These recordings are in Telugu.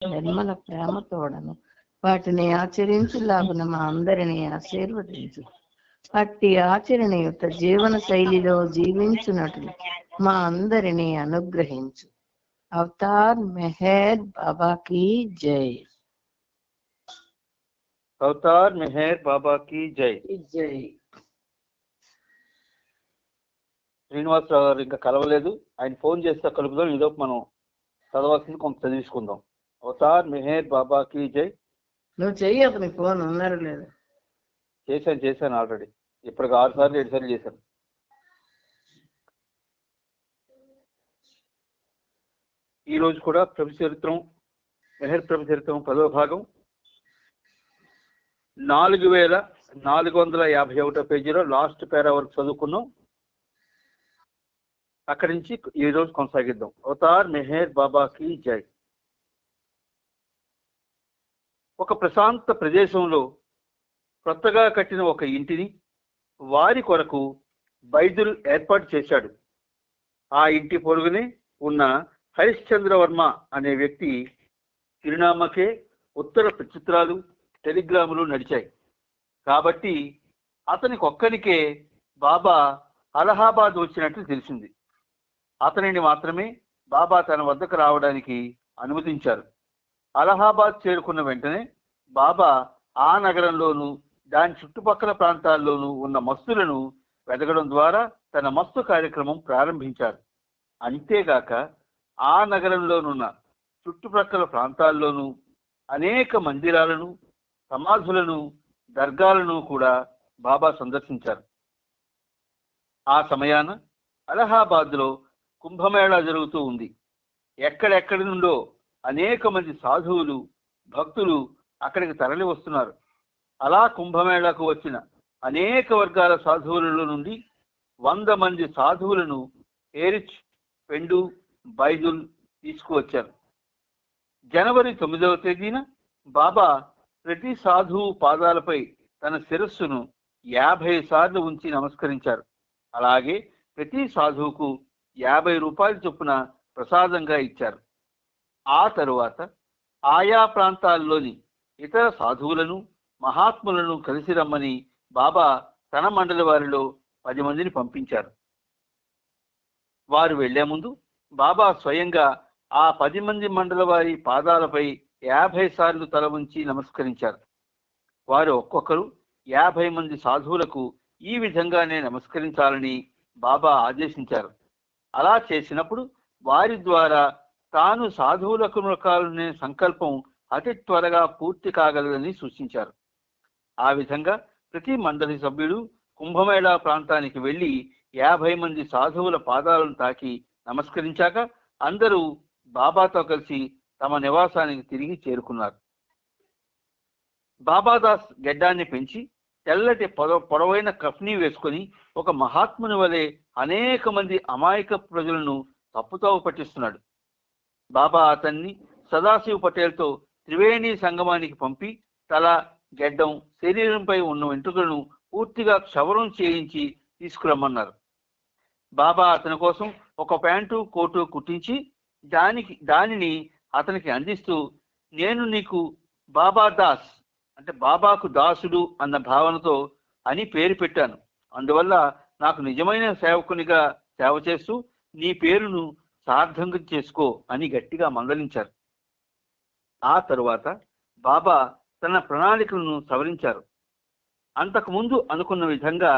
నిర్మల ప్రేమతోడను వాటిని ఆచరించులాగున మా అందరినీ ఆశీర్వదించు. అట్టి ఆచరణ యొక్క జీవన శైలిలో జీవించున్నట్లు మా అందరినీ అనుగ్రహించు. అవతార్ మెహర్ బాబాకి జై. అవతార్ మెహర్ బాబాకి జై. జై. శ్రీనివాసరావు గారు ఇంకా కలవలేదు, ఆయన ఫోన్ చేస్తే కలుపుదాం. ఈలోపు మనం చదవాల్సింది కొంత చదివించుకుందాం. అవతార్ మెహర్ బాబాకి జై. నువ్వు చెయ్యి అతని ఫోన్ ఉన్నారు లేదు. చేశాను ఆల్రెడీ. ఇప్పటికి 6 సార్లు 7 సార్లు చేశాను. ఈ రోజు కూడా ప్రభు చరిత్రం, మెహర్ ప్రభు చరిత్రం 10వ భాగం 4451 పేజీలో లాస్ట్ పేరా వరకు చదువుకున్నాం. అక్కడి నుంచి ఈ రోజు కొనసాగిద్దాం. అవతార్ మెహర్ బాబాకి జై. ఒక ప్రశాంత ప్రదేశంలో కొత్తగా కట్టిన ఒక ఇంటిని వారి కొరకు బైదుల్ ఏర్పాటు చేశాడు. ఆ ఇంటి పొరుగునే ఉన్న హరిశ్చంద్రవర్మ అనే వ్యక్తి చిరునామాకే ఉత్తర ప్రచిత్రాలు, టెలిగ్రాములు నడిచాయి. కాబట్టి అతనికి ఒక్కనికే బాబా అలహాబాద్ వచ్చినట్లు తెలిసింది. అతనిని మాత్రమే బాబా తన వద్దకు రావడానికి అనుమతించారు. అలహాబాద్ చేరుకున్న వెంటనే బాబా ఆ నగరంలోనూ దాని చుట్టుపక్కల ప్రాంతాల్లోనూ ఉన్న మస్తులను వెతకడం ద్వారా తన మస్తు కార్యక్రమం ప్రారంభించారు. అంతేగాక ఆ నగరంలోనున్న చుట్టుప్రక్కల ప్రాంతాల్లోనూ అనేక మందిరాలను, సమాధులను, దర్గాలను కూడా బాబా సందర్శించారు. ఆ సమయాన అలహాబాద్లో కుంభమేళా జరుగుతూ ఉంది. ఎక్కడెక్కడి నుండో అనేక మంది సాధువులు, భక్తులు అక్కడికి తరలి వస్తున్నారు. అలా కుంభమేళాకు వచ్చిన అనేక వర్గాల సాధువులలో నుండి 100 మంది సాధువులను ఏరిచ్, పెండు, బైదుల్ తీసుకువచ్చారు. జనవరి 9వ తేదీన బాబా ప్రతి సాధువు పాదాలపై తన శిరస్సును 50 సార్లు ఉంచి నమస్కరించారు. అలాగే ప్రతి సాధువుకు 50 రూపాయల చొప్పున ప్రసాదంగా ఇచ్చారు. ఆ తరువాత ఆయా ప్రాంతాల్లోని ఇతర సాధువులను, మహాత్ములను కలిసి రమ్మని బాబా తన మండలి వారిలో 10 మందిని పంపించారు. వారు వెళ్లే ముందు బాబా స్వయంగా ఆ 10 మంది మండలి వారి పాదాలపై 50 సార్లు తల ఉంచి నమస్కరించారు. వారు ఒక్కొక్కరు 50 మంది సాధువులకు ఈ విధంగానే నమస్కరించాలని బాబా ఆదేశించారు. అలా చేసినప్పుడు వారి ద్వారా తాను సాధువులకు మొక్కాలనే సంకల్పం అతి త్వరగా పూర్తి కాగలదని సూచించారు. ఆ విధంగా ప్రతి మండలి సభ్యుడు కుంభమేళా ప్రాంతానికి వెళ్లి 50 మంది సాధువుల పాదాలను తాకి నమస్కరించాక అందరూ బాబాతో కలిసి తమ నివాసానికి తిరిగి చేరుకున్నారు. బాబాదాస్ గెడ్డాన్ని పెంచి తెల్లటి పొడవైన కఫ్నీ వేసుకొని ఒక మహాత్ముని వలె అనేక మంది అమాయక ప్రజలను తప్పుతావ పట్టిస్తున్నాడు. బాబా అతన్ని సదాశివ్ పటేల్తో త్రివేణి సంగమానికి పంపి తల, గెడ్డం, శరీరంపై ఉన్న వెంట్రుకలను పూర్తిగా క్షవరం చేయించి తీసుకురమ్మన్నారు. బాబా అతని కోసం ఒక ప్యాంటు, కోటు కుట్టించి దానిని అతనికి అందిస్తూ, నేను నీకు బాబా దాస్ అంటే బాబాకు దాసుడు అన్న భావనతో అని పేరు పెట్టాను. అందువల్ల నాకు నిజమైన సేవకునిగా సేవ చేస్తూ నీ పేరును సార్థంగా చేసుకో అని గట్టిగా మందలించారు. ఆ తరువాత బాబా తన ప్రణాళికలను సవరించారు. అంతకుముందు అనుకున్న విధంగా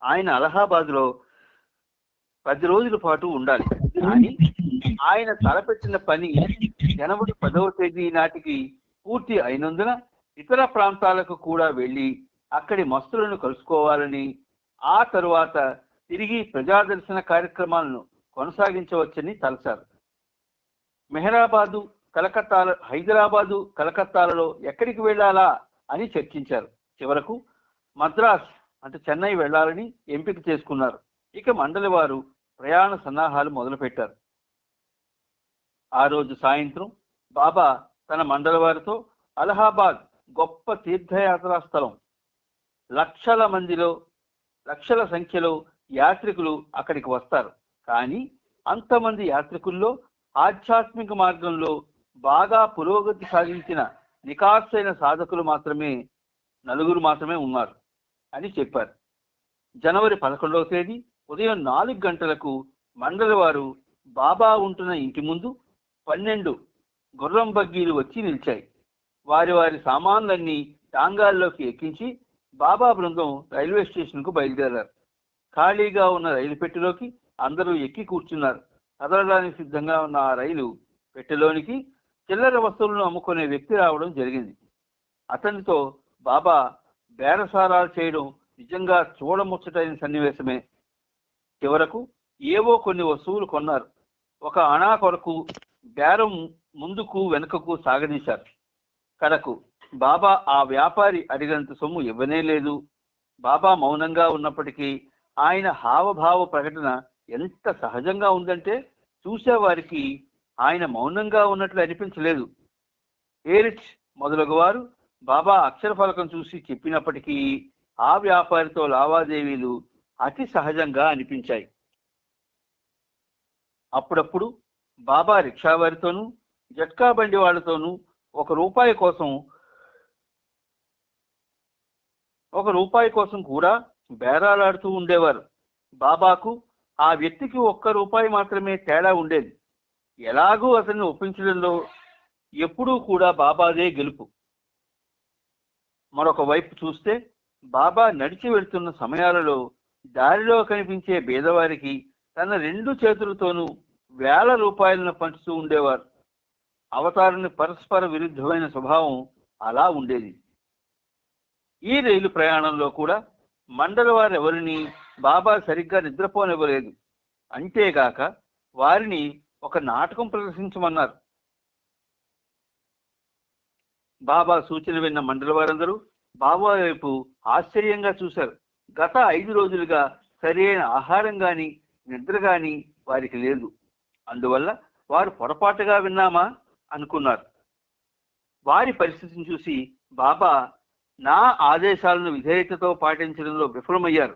ఆయన అలహాబాద్లో 10 రోజుల పాటు ఉండాలి. కానీ ఆయన తలపెట్టిన పని జనవరి 10వ తేదీ నాటికి పూర్తి అయినందున ఇతర ప్రాంతాలకు కూడా వెళ్లి అక్కడి మస్తులను కలుసుకోవాలని, ఆ తరువాత తిరిగి ప్రజాదర్శన కార్యక్రమాలను కొనసాగించవచ్చని తలచారు. హైదరాబాదు, కలకత్తాలలో ఎక్కడికి వెళ్లాలా అని చర్చించారు. చివరకు మద్రాస్ అంటే చెన్నై వెళ్లాలని ఎంపిక చేసుకున్నారు. ఇక మండలి వారు ప్రయాణ సన్నాహాలు మొదలుపెట్టారు. ఆ రోజు సాయంత్రం బాబా తన మండలి వారితో అలహాబాద్ గొప్ప తీర్థయాత్రా స్థలం, లక్షల సంఖ్యలో యాత్రికులు అక్కడికి వస్తారు. కానీ అంతమంది యాత్రికుల్లో ఆధ్యాత్మిక మార్గంలో బాగా పురోగతి సాధించిన నికార్సైన సాధకులు నలుగురు మాత్రమే ఉన్నారు అని చెప్పారు. జనవరి 11వ తేదీ ఉదయం 4 గంటలకు మండలి వారు బాబా ఉంటున్న ఇంటి ముందు 12 గుర్రం బగ్గీలు వచ్చి నిలిచాయి. వారి వారి సామాన్లన్నీ టాంగాల్లోకి ఎక్కించి బాబా బృందం రైల్వే స్టేషన్కు బయలుదేరారు. ఖాళీగా ఉన్న రైలు పెట్టెలోకి అందరూ ఎక్కి కూర్చున్నారు. కదలడానికి సిద్ధంగా ఉన్న ఆ రైలు పెట్టెలోనికి చిల్లర వస్తువులను అమ్ముకునే వ్యక్తి రావడం జరిగింది. అతనితో బాబా బేరసారాలు చేయడం నిజంగా చూడముచ్చటైన సన్నివేశమే. చివరకు ఏవో కొన్ని వస్తువులు కొన్నారు. ఒక అణా కొరకు బేరం ముందుకు వెనుకకు సాగదీశారు. కడకు బాబా ఆ వ్యాపారి అడిగినంత సొమ్ము ఇవ్వనే లేదు. బాబా మౌనంగా ఉన్నప్పటికీ ఆయన హావభావ ప్రకటన ఎంత సహజంగా ఉందంటే చూసేవారికి ఆయన మౌనంగా ఉన్నట్లు అనిపించలేదు. ఏరిచ్ మొదలగు వారు బాబా అక్షర ఫలకం చూసి చెప్పినప్పటికీ ఆ వ్యాపారితో లావాదేవీలు అతి సహజంగా అనిపించాయి. అప్పుడప్పుడు బాబా రిక్షా వారితోనూ జట్కా బండి వాళ్ళతోనూ ఒక రూపాయి కోసం కూడా బేరాలాడుతూ ఉండేవారు. బాబాకు ఆ వ్యక్తికి ₹1 మాత్రమే తేడా ఉండేది. ఎలాగూ అతన్ని ఒప్పించడంలో ఎప్పుడూ కూడా బాబాదే గెలుపు. మరొక వైపు చూస్తే బాబా నడిచి వెళ్తున్న సమయాలలో దారిలో కనిపించే బీదవారికి తన 2 చేతులతోనూ వేల రూపాయలను పంచుతూ ఉండేవారు. అవతారుని పరస్పర విరుద్ధమైన స్వభావం అలా ఉండేది. ఈ రైలు ప్రయాణంలో కూడా మండలి వారెవరిని బాబా సరిగ్గా నిద్రపోనివ్వలేదు. అంతేగాక వారిని ఒక నాటకం ప్రదర్శించమన్నారు. బాబా సూచన విన్న మండలి వారందరూ బాబా వైపు ఆశ్చర్యంగా చూశారు. గత 5 రోజులుగా సరైన ఆహారం గాని నిద్ర గాని వారికి లేదు. అందువల్ల వారు పొరపాటుగా విన్నామా అనుకున్నారు. వారి పరిస్థితిని చూసి బాబా నా ఆదేశాలను విధేయతతో పాటించడంలో విఫలమయ్యారు.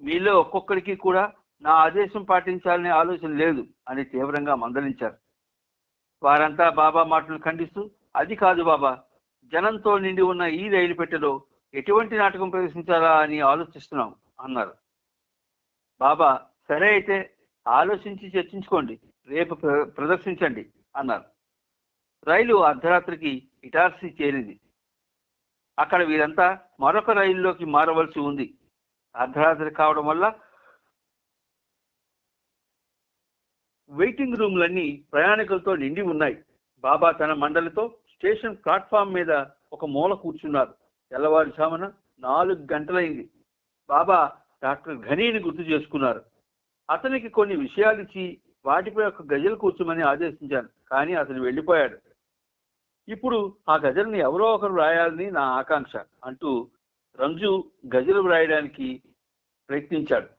మీలో ఒక్కొక్కరికి కూడా నా ఆదేశం పాటించాలనే ఆలోచన లేదు అని తీవ్రంగా మందలించారు. వారంతా బాబా మాటను ఖండిస్తూ, అది కాదు బాబా, జనంతో నిండి ఉన్న ఈ రైలు పెట్టెలో ఎటువంటి నాటకం ప్రదర్శించాలా అని ఆలోచిస్తున్నాం అన్నారు. బాబా సరే అయితే ఆలోచించి చర్చించుకోండి, రేపు ప్రదర్శించండి అన్నారు. రైలు అర్ధరాత్రికి ఇటార్సీ చేరింది. అక్కడ వీరంతా మరొక రైలులోకి మారవలసి ఉంది. అర్ధరాత్రి కావడం వల్ల వెయిటింగ్ రూమ్లన్నీ ప్రయాణికులతో నిండి ఉన్నాయి. బాబా తన మండలితో స్టేషన్ ప్లాట్ఫామ్ మీద ఒక మూల కూర్చున్నారు. తెల్లవారుజామున 4 గంటలైంది. బాబా డాక్టర్ ఘనీని గుర్తు చేసుకున్నారు. అతనికి కొన్ని విషయాలు ఇచ్చి వాటిపై ఒక గజల్ కూర్చోమని ఆదేశించాను. కానీ అతను వెళ్ళిపోయాడు. ఇప్పుడు ఆ గజల్ని ఎవరో ఒకరు రాయాలని నా ఆకాంక్ష అంటూ రంజు గజలు వ్రాయడానికి ప్రయత్నించాడు.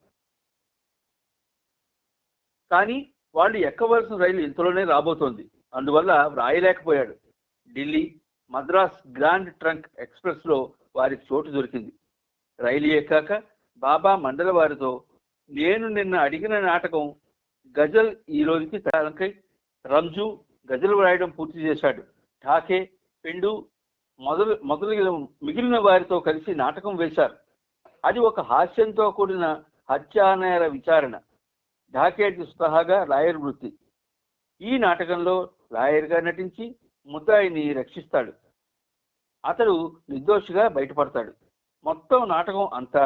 కానీ వాళ్ళు ఎక్కవలసిన రైలు ఇంతలోనే రాబోతోంది. అందువల్ల వ్రాయలేకపోయాడు. Delhi Madras grand trunk express లో వారికి చోటు దొరికింది. రైలు ఎక్కాక బాబా మండలి వారితో, నేను నిన్న అడిగిన నాటకం గజల్ ఈ రోజుకి తయారై రంజు గజలు వ్రాయడం పూర్తి చేశాడు. ఠాకే, పెండు మొదలైన మిగిలిన వారితో కలిసి నాటకం వేశారు. అది ఒక హాస్యంతో కూడిన హత్యానేర విచారణ. ఢాకేకి స్వతహాగా లాయర్ వృత్తి. ఈ నాటకంలో లాయర్గా నటించి ముద్దాయిని రక్షిస్తాడు. అతడు నిర్దోషిగా బయటపడతాడు. మొత్తం నాటకం అంతా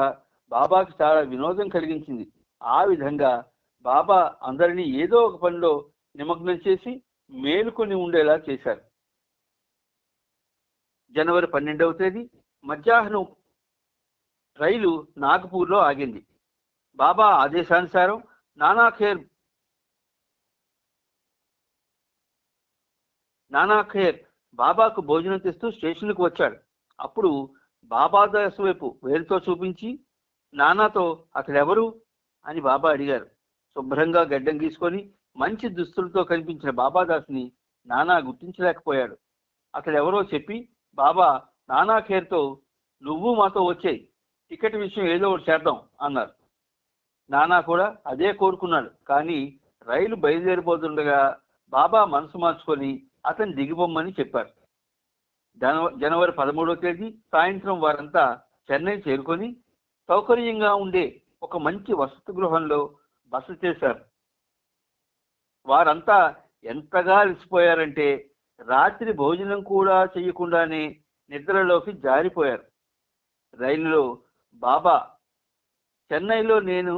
బాబాకి చాలా వినోదం కలిగించింది. ఆ విధంగా బాబా అందరినీ ఏదో ఒక పనిలో నిమగ్నం చేసి మేలుకొని ఉండేలా చేశారు. జనవరి 12వ తేదీ మధ్యాహ్నం రైలు నాగపూర్లో ఆగింది. బాబా ఆదేశానుసారం నానాఖేర్ బాబాకు భోజనం తెస్తూ స్టేషన్కు వచ్చాడు. అప్పుడు బాబాదాస్ వైపు వేలుతో చూపించి, నానాతో అతడెవరు అని బాబా అడిగారు. శుభ్రంగా గడ్డం గీసుకొని మంచి దుస్తులతో కనిపించిన బాబాదాస్ని నానా గుర్తించలేకపోయాడు. అతడెవరో చెప్పి బాబా నానాఖేర్తో, నువ్వు మాతో వచ్చేయి, టికెట్ విషయం ఏదో ఒకటి చేద్దాం అన్నారు. నానా కూడా అదే కోరుకున్నాడు. కానీ రైలు బయలుదేరిపోతుండగా బాబా మనసు మార్చుకొని అతను దిగిపోమ్మని చెప్పారు. జనవరి 13వ తేదీ సాయంత్రం వారంతా చెన్నై చేరుకొని సౌకర్యంగా ఉండే ఒక మంచి వసతి గృహంలో బస చేశారు. వారంతా ఎంతగా అలసిపోయారంటే రాత్రి భోజనం కూడా చేయకుండానే నిద్రలోకి జారిపోయారు. రైలులో బాబా, చెన్నైలో నేను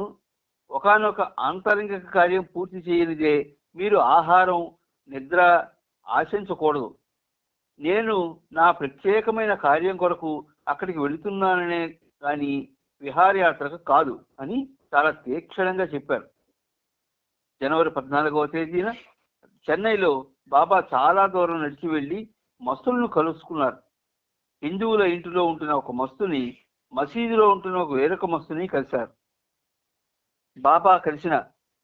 ఒకానొక ఆంతరంగిక కార్యం పూర్తి చేయనిదే మీరు ఆహారం నిద్ర ఆశించకూడదు. నేను నా ప్రత్యేకమైన కార్యం కొరకు అక్కడికి వెళుతున్నాననే కానీ విహారయాత్రకు కాదు అని చాలా తీక్షణంగా చెప్పారు. జనవరి 14వ తేదీన చెన్నైలో బాబా చాలా దూరం నడిచి వెళ్ళి మస్తులను కలుసుకున్నారు. హిందువుల ఇంటిలో ఉంటున్న ఒక మస్తుని, మసీదులో ఉంటున్న ఒక వేరొక మస్తుని కలిశారు. బాబా కలిసిన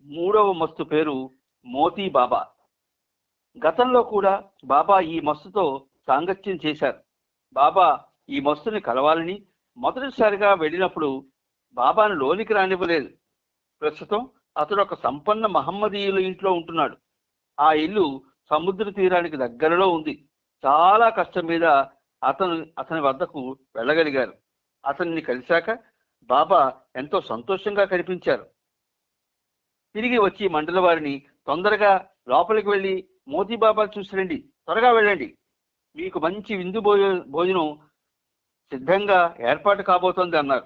3వ మస్తు పేరు మోతీ బాబా. గతంలో కూడా బాబా ఈ మస్తుతో సాంగత్యం చేశారు. బాబా ఈ మస్తుని కలవాలని మొదటిసారిగా వెళ్ళినప్పుడు బాబాను లోనికి రానివ్వలేదు. ప్రస్తుతం అతడు ఒక సంపన్న మహమ్మదీయుల ఇంట్లో ఉంటున్నాడు. ఆ ఇల్లు సముద్ర తీరానికి దగ్గరలో ఉంది. చాలా కష్టం మీద అతని వద్దకు వెళ్ళగలిగారు. అతన్ని కలిశాక బాబా ఎంతో సంతోషంగా కనిపించారు. తిరిగి వచ్చి మండల వారిని, తొందరగా లోపలికి వెళ్ళి మోతీ బాబా చూసి రండి, త్వరగా వెళ్ళండి, మీకు మంచి విందు భోజనం సిద్ధంగా ఏర్పాటు కాబోతోంది అన్నారు.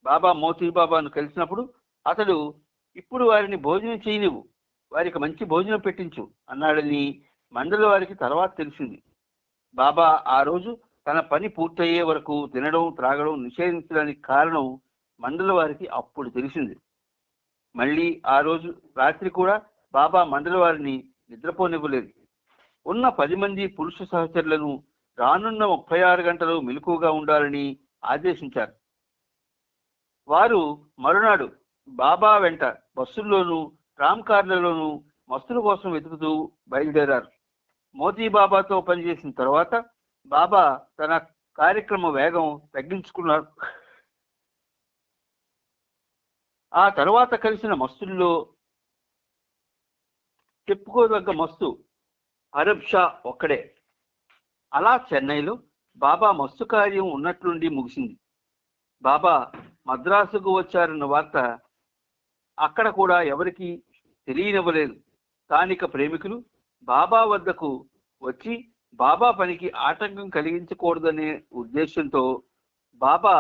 బాబా మోతీ బాబాను కలిసినప్పుడు అతడు, ఇప్పుడు వారిని భోజనం చేయనివ్వు, వారికి మంచి భోజనం పెట్టించు అన్నాడని మండలి వారికి తర్వాత తెలిసింది. బాబా ఆ రోజు తన పని పూర్తయ్యే వరకు తినడం త్రాగడం నిషేధించడానికి కారణం మండలి వారికి అప్పుడు తెలిసింది. మళ్ళీ ఆ రోజు రాత్రి కూడా బాబా మండలి వారిని నిద్రపోనివ్వలేదు. ఉన్న 10 మంది పురుష సహచరులను రానున్న 36 గంటలు మెలకువగా ఉండాలని ఆదేశించారు. వారు మరునాడు బాబా వెంట బస్సుల్లోనూ ట్రామ్ కార్లలోనూ మస్తుల కోసం వెతుకుతూ బయలుదేరారు. మోతీ బాబాతో పనిచేసిన తర్వాత బాబా తన కార్యక్రమ వేగం తగ్గించుకున్నారు. ఆ తర్వాత కలిసిన మస్తుల్లో చెప్పుకోదగ్గ మస్తు అరబ్ షా ఒక్కడే. అలా చెన్నైలో బాబా మస్తు కార్యం ఉన్నట్లుండి ముగిసింది. బాబా మద్రాసుకు వచ్చారన్న వార్త అక్కడ కూడా ఎవరికి తెలియనివ్వలేదు. స్థానిక ప్రేమికులు బాబా వద్దకు వచ్చి బాబా పనికి ఆటంకం కలిగించకూడదనే ఉద్దేశంతో బాబా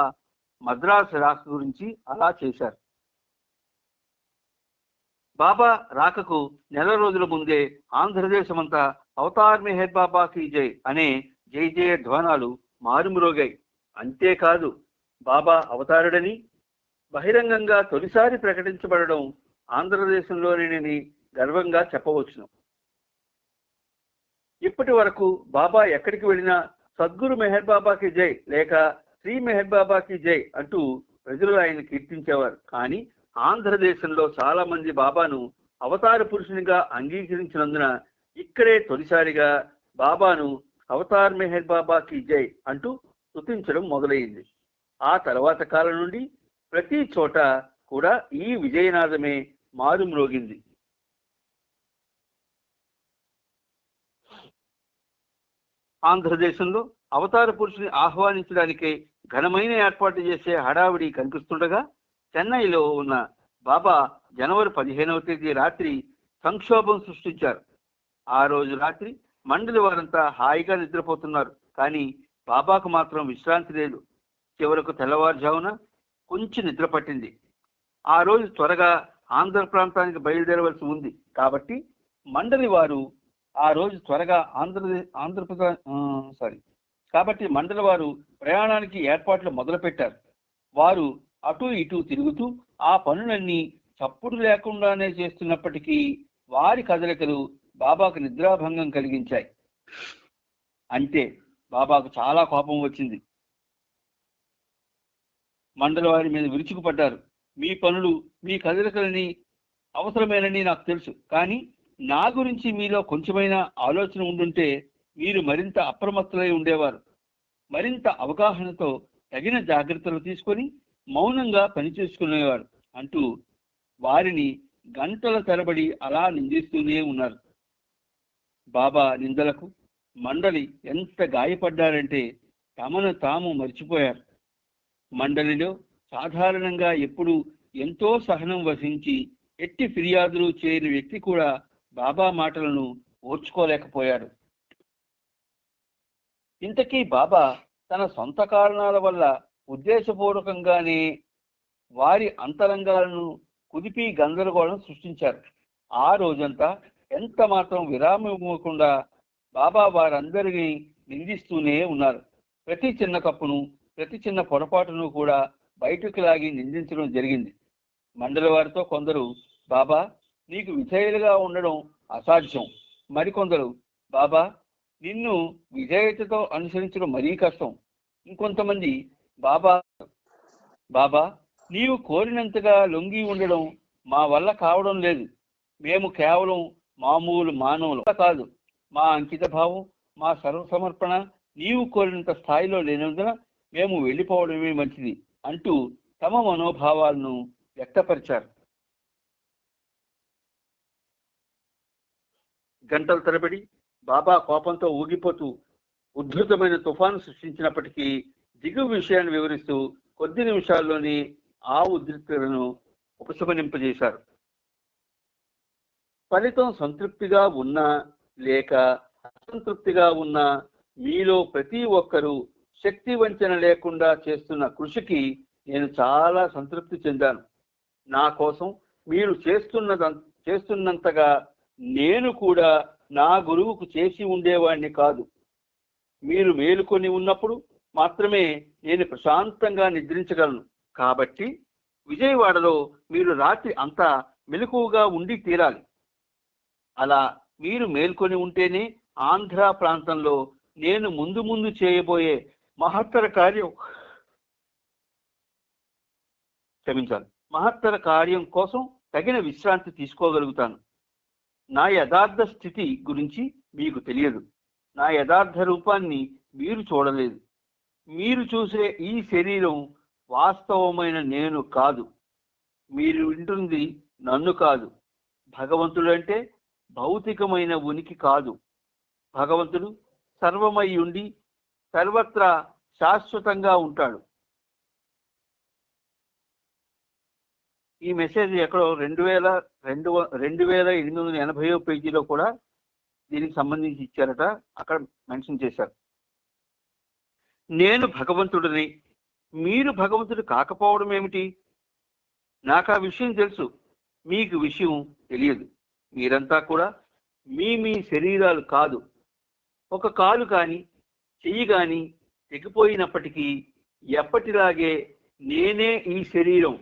మద్రాసు రాక గురించి అలా చేశారు. బాబా రాకకు నెల రోజుల ముందే ఆంధ్రదేశమంతా అవతార్ మెహర్ బాబా కీ జై అనే జై జయ ధ్వానాలు మారుమ్రోగాయి. అంతేకాదు, బాబా అవతారుడని బహిరంగంగా తొలిసారి ప్రకటించబడడం ఆంధ్రదేశంలోనేనని గర్వంగా చెప్పవచ్చును. ఇప్పటి వరకు బాబా ఎక్కడికి వెళ్ళినా సద్గురు మెహర్ బాబాకి జై లేక శ్రీ మెహర్ బాబాకి జై అంటూ ప్రజలు ఆయన కీర్తించేవారు. కానీ ఆంధ్రదేశంలో చాలా మంది బాబాను అవతార పురుషునిగా అంగీకరించినందున ఇక్కడే తొలిసారిగా బాబాను అవతార్ మెహర్ బాబాకి జై అంటూ స్తుతించడం మొదలైంది. ఆ తర్వాత కాలం నుండి ప్రతి చోట కూడా ఈ విజయనాదమే మారుమ్రోగింది. ఆంధ్రదేశంలో అవతార పురుషుని ఆహ్వానించడానికే ఘనమైన ఏర్పాటు చేసే హడావిడి కనిపిస్తుండగా, చెన్నైలో ఉన్న బాబా జనవరి 15వ తేదీ రాత్రి సంక్షోభం సృష్టించారు. ఆ రోజు రాత్రి మండలి వారంతా హాయిగా నిద్రపోతున్నారు. కానీ బాబాకు మాత్రం విశ్రాంతి లేదు. చివరకు తెల్లవారుజామున కొంచెం నిద్ర పట్టింది. ఆ రోజు త్వరగా ఆంధ్ర ప్రాంతానికి బయలుదేరవలసి ఉంది. కాబట్టి మండలి వారు ఆ రోజు త్వరగా కాబట్టి మండలి వారు ప్రయాణానికి ఏర్పాట్లు మొదలుపెట్టారు. వారు అటు ఇటు తిరుగుతూ ఆ పనులన్నీ చప్పుడు లేకుండానే చేస్తున్నప్పటికీ వారి కదలికలు బాబాకు నిద్రాభంగం కలిగించాయి. అంటే బాబాకు చాలా కోపం వచ్చింది. మండలి వారి మీద విరుచుకుపడ్డారు. మీ పనులు, మీ కదలికలని అవసరమేనని నాకు తెలుసు. కానీ నా గురించి మీలో కొంచెమైనా ఆలోచన ఉండుంటే మీరు మరింత అప్రమత్తులై ఉండేవారు. మరింత అవగాహనతో తగిన జాగ్రత్తలు తీసుకొని మౌనంగా పనిచేసుకునేవారు అంటూ వారిని గంటల తరబడి అలా నిందిస్తూనే ఉన్నారు. బాబా నిందలకు మండలి ఎంత గాయపడ్డారంటే తమను తాము మర్చిపోయారు. మండలిలో సాధారణంగా ఎప్పుడు ఎంతో సహనం వహించి ఎట్టి ఫిర్యాదులు చేయని వ్యక్తి కూడా బాబా మాటలను ఓర్చుకోలేకపోయాడు. ఇంతకీ బాబా తన సొంత కారణాల వల్ల ఉద్దేశపూర్వకంగానే వారి అంతరంగాలను కుదిపి గందరగోళం సృష్టించారు. ఆ రోజంతా ఎంత మాత్రం విరామం ఇవ్వకుండా బాబా వారందరినీ నిందిస్తూనే ఉన్నారు. ప్రతి చిన్న తప్పును, ప్రతి చిన్న పొరపాటును కూడా బయటకు లాగి నిందించడం జరిగింది. మండలి వారితో కొందరు, బాబా నీకు విధేయులుగా ఉండడం అసాధ్యం. మరికొందరు, బాబా నిన్ను విధేయతతో అనుసరించడం మరీ కష్టం. ఇంకొంతమంది, బాబా బాబా నీవు కోరినంతగా లొంగి ఉండడం మా వల్ల కావడం లేదు. మేము కేవలం మామూలు మానవులు కాదు. మా అంకిత భావం, మా సర్వసమర్పణ నీవు కోరినంత స్థాయిలో లేనందున మేము వెళ్ళిపోవడమే మంచిది అంటూ తమ మనోభావాలను వ్యక్తపరిచారు. గంటల తరబడి బాబా కోపంతో ఊగిపోతూ ఉద్ధృతమైన తుఫాను సృష్టించినప్పటికీ దిగువ విషయాన్ని వివరిస్తూ కొద్ది నిమిషాల్లోనే ఆ ఉద్రిక్తతను ఉపశమనింపజేశారు. ఫలితం సంతృప్తిగా ఉన్నా లేక అసంతృప్తిగా ఉన్నా మీలో ప్రతి ఒక్కరూ శక్తి వంచన లేకుండా చేస్తున్న కృషికి నేను చాలా సంతృప్తి చెందాను. నా కోసం మీరు చేస్తున్నంతగా నేను కూడా నా గురువుకు చేసి ఉండేవాడిని కాదు. మీరు మేలుకొని ఉన్నప్పుడు మాత్రమే నేను ప్రశాంతంగా నిద్రించగలను. కాబట్టి విజయవాడలో మీరు రాత్రి అంతా మెలకువగా ఉండి తీరాలి. అలా మీరు మేల్కొని ఉంటేనే ఆంధ్ర ప్రాంతంలో నేను ముందు ముందు చేయబోయే మహత్తర కార్యం కోసం తగిన విశ్రాంతి తీసుకోగలుగుతాను. నా యథార్థ స్థితి గురించి మీకు తెలియదు. నా యథార్థ రూపాన్ని మీరు చూడలేదు. మీరు చూసే ఈ శరీరం వాస్తవమైన నేను కాదు. మీరు వింటుంది నన్ను కాదు. భగవంతుడు అంటే భౌతికమైన ఉనికి కాదు. భగవంతుడు సర్వమై ఉండి సర్వత్రా శాశ్వతంగా ఉంటాడు. ఈ మెసేజ్ ఎక్కడో 2880 పేజీలో కూడా దీనికి సంబంధించి ఇచ్చారట. అక్కడ మెన్షన్ చేశారు. నేను భగవంతుడిని, మీరు భగవంతుడు కాకపోవడం ఏమిటి? నాకు ఆ విషయం తెలుసు, మీకు విషయం తెలియదు. మీరంతా కూడా మీ శరీరాలు కాదు. ఒక కాలు కానీ చెయ్యి కానీ తెగిపోయినప్పటికీ ఎప్పటిలాగే నేనే ఈ శరీరం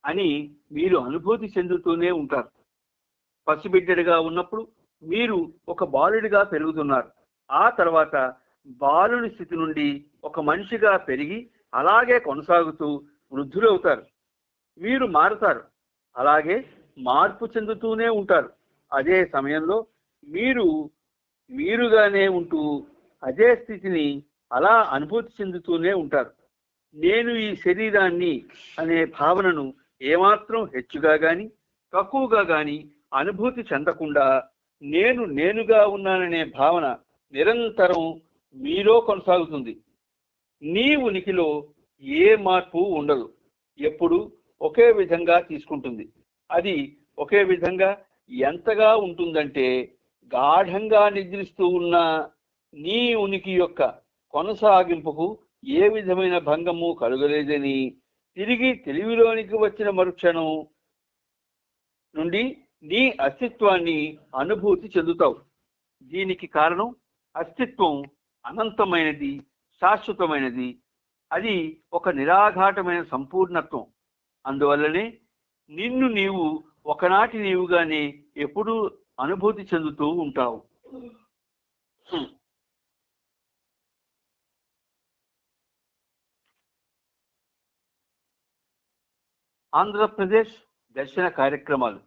అని మీరు అనుభూతి చెందుతూనే ఉంటారు. పసిబిడ్డడిగా ఉన్నప్పుడు మీరు ఒక బాలుడిగా పెరుగుతున్నారు. ఆ తర్వాత బాలుని స్థితి నుండి ఒక మనిషిగా పెరిగి అలాగే కొనసాగుతూ వృద్ధులవుతారు. మీరు మారుతారు. అలాగే మార్పు చెందుతూనే ఉంటారు. అదే సమయంలో మీరుగానే ఉంటూ అదే స్థితిని అలా అనుభూతి చెందుతూనే ఉంటారు. నేను ఈ శరీరాన్ని అనే భావనను ఏమాత్రం హెచ్చుగా కానీ తక్కువగా కానీ అనుభూతి చెందకుండా నేనుగా ఉన్నాననే భావన నిరంతరం మీలో కొనసాగుతుంది. నీ ఉనికిలో ఏ మార్పు ఉండదు. ఎప్పుడు ఒకే విధంగా తీసుకుంటుంది. అది ఒకే విధంగా ఎంతగా ఉంటుందంటే గాఢంగా నిద్రిస్తూ ఉన్న నీ ఉనికి యొక్క కొనసాగింపుకు ఏ విధమైన భంగము కలుగలేదని తిరిగి తెలివిలోనికి వచ్చిన మరుక్షణం నుండి నీ అస్తిత్వాన్ని అనుభూతి చెందుతావు. దీనికి కారణం అస్తిత్వం అనంతమైనది, శాశ్వతమైనది. అది ఒక నిరాఘాటమైన సంపూర్ణత్వం. అందువల్లనే నిన్ను నీవు ఒకనాటి నీవుగానే ఎప్పుడూ అనుభూతి చెందుతూ ఉంటావు. ఆంధ్రప్రదేశ్ దర్శన కార్యక్రమాలు